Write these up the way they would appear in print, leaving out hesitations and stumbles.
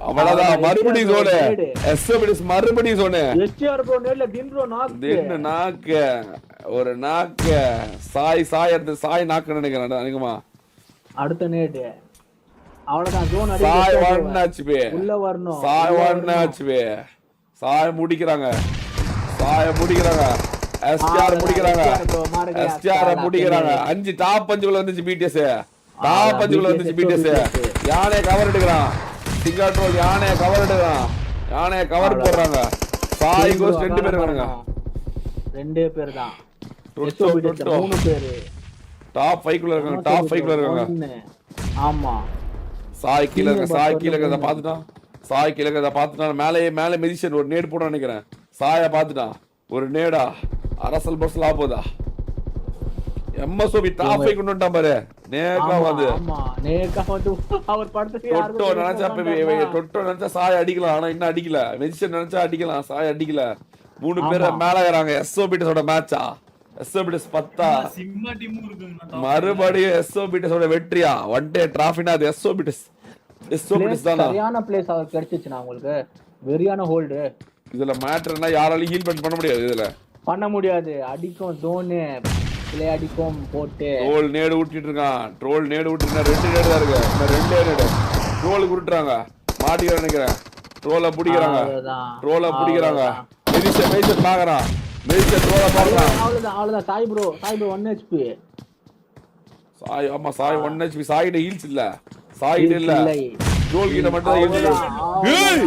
அவ்வளவுதான் மறுபடியும் சோனு எஸ்ஓபிடிஸ் மறுபடியும் சோனு எஸ்டிஆர் ப்ரோ நேர்ல டின் ப்ரோ நாக்கு ஒரு நாக்கு சாய் எடுத்து சாய் நாக்கு நினைக்கிறேன் அதிகமா அடுத்த நேடு அவ்வளவுதான் ஜோன் அடி சாய் 1 ஹெச்பி உள்ள வரணும் சாய் 1 ஹெச்பி சாய் முடிக்கறாங்க எஸ்டிஆர் முடிக்கறாங்க எஸ்டிஆர் முடிக்கறாங்க 5 டாப் 5 குள்ள வந்துச்சு பிடிஎஸ் டாப் 5 குள்ள வந்துச்சு பிடிஎஸ் யானே கவர் எடுக்கறான் சிங்கட்ரோல் யானே கவர் எடுக்கறான் யானே கவர் போடுறாங்க சாய் கோஸ் 2 பேர் இருக்காங்க 2 பேர் தான் டொட்டோ 3 பேர் டாப் 5 குள்ள இருக்காங்க டாப் 5 குள்ள இருக்காங்க ஆமா சாய் கீழ இருக்கறத பாத்துட்டான் சாய் கீழ இருக்கறத பாத்துட்டான் மேலே மெடிஷன் ஒரு நேட் போட நினைக்கிறேன் சாய பாத்துட்டான் ஒரு நேடா அரசல் பஸ்ல ஆபோதா எம்எஸ்ஓபி டாப் 5 கொண்டு வந்தான் பாரு நேக்கா வந்து ஆமா நேக்கா வந்து அவர் படுத்து யாரு டொட்டோ நினைச்சா சாய் அடிக்கலாம் ஆனா இன்னும் அடிக்கல மெடிஷன் நினைச்சா அடிக்கலாம் சாய் அடிக்கல 3 பேர் மேல ஏறாங்க எஸ்ஓபிடிஸோட மேட்சா எஸ்ஓபிடிஸ் 10 மறுபடியும் எஸ்ஓபிடிஸோட வெற்றியா ஒன் டே டிராஃபினா அது எஸ்ஓபிடிஸ் தானா சரியான பிளேஸ் அவர் கிடைச்சிச்சுனா உங்களுக்கு வெரியான ஹோல்ட் இதுல மேட்டர்னா யாராலையும் ஹீல் பண்ண முடியாது இதுல பண்ண முடியாது அடிக்கும் ஜோன் பிளே அடிக்கும் போட்டு ட்ரோல் நேடு ஊட்டிட்டு இருக்கான் ட்ரோல் நேடு ஊட்டினா 2 நேடு தான் இருக்கு இந்த 2 நேடு ட்ரோலுக்கு உருட்டுறாங்க மாட்டிக்க நினைக்கிறேன் ட்ரோல பிடிக்கிறாங்க மெடிசன் பாக்குறான் மெடிசன் ட்ரோல பாக்குறான் அவ்வளவுதான் சாய் ப்ரோ 1 HP சாய் ஆமா சாய் 1 HP சாயிட ஹீல்ஸ் இல்ல சாயிட இல்ல ட்ரோல் கிட்ட மட்டும் தான் ஏய்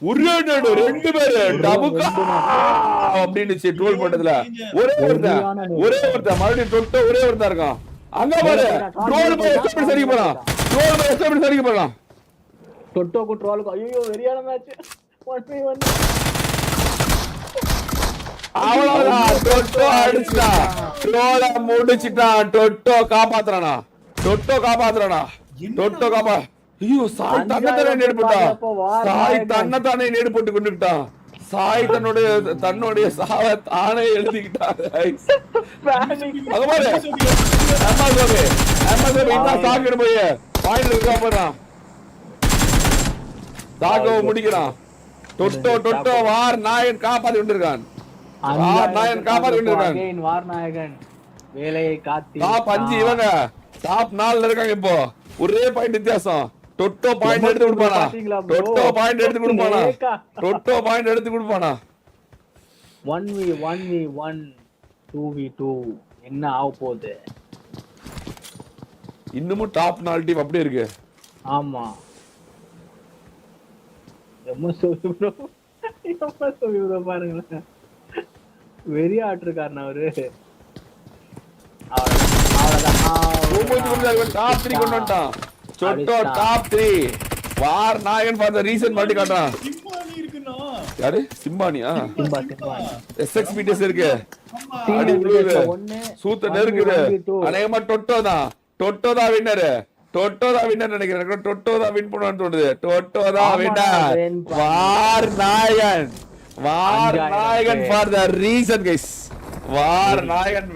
ஒரே நேடு 2 பேர் டபுக்கா அப்படினு ட்ரோல் பண்ணதுல ஒரே ஒருத்தன் மறுபடியும் டொட்டோ ஒரே ஒருத்தன் இருக்கான் அங்க பாரு ட்ரோல் போய் எப்படி சரிக்கு போறான் டொட்டோக்கு ட்ரோலுக்கு ஐயோ வெரியான மேட்ச் 1v1 அவ்வளவுதான் டொட்டோ அடிச்சான் ட்ரோல முடிச்சிட்டான் டொட்டோ காப்பாத்துறானா ஐயோ சாய் தன்னைத்தானே நேடு போட்டு கொண்டுட்டான் சாய் தன்னுடைய சாவை தானே எழுதிக்கிட்டான் போய் பாயிண்ட் இருக்கா போறான் தாக்கவ முடிக்கிறான் டொட்டோ வார் நாயன் காப்பாத்தி கொண்டிருக்கான் வார் நாயகன் வேலையை காத்தி டாப் 5 இவங்க டாப் 4ல இருக்காங்க இப்போ ஒரே பாயிண்ட் வித்தியாசம் டொட்டோ பாயிண்ட் எடுத்து கொடுப்பானா 1v1 2v2 என்ன ஆக போகுது இன்னமும் டாப் 4 டீம் அப்படியே இருக்கு ஆமா எம்எஸ்ஓபி ப்ரோ பாருங்க வெரி ஆட்ருக்காரன் அவரு டாப் 3 கொண்டு வந்துட்டான் சொட்டோ டாப் 3 வார் நாயகன் ஃபார் தி ரீசன் மல்டி காட்றான் யாரு சிம்பானியா எஸ்எக்ஸ்பிடிஎஸ் இருக்கு அடி ப்ளூ சூத்த நெருக்குது அநேகமா டொட்டோ தான் வின்னர் நினைக்கிறேன் டொட்டோ தான் வின் பண்ணுவான்னு தோணுது டொட்டோ தான் வின்னர் வார் நாயகன் ஃபார் தி ரீசன் கைஸ் வார் நாயகன்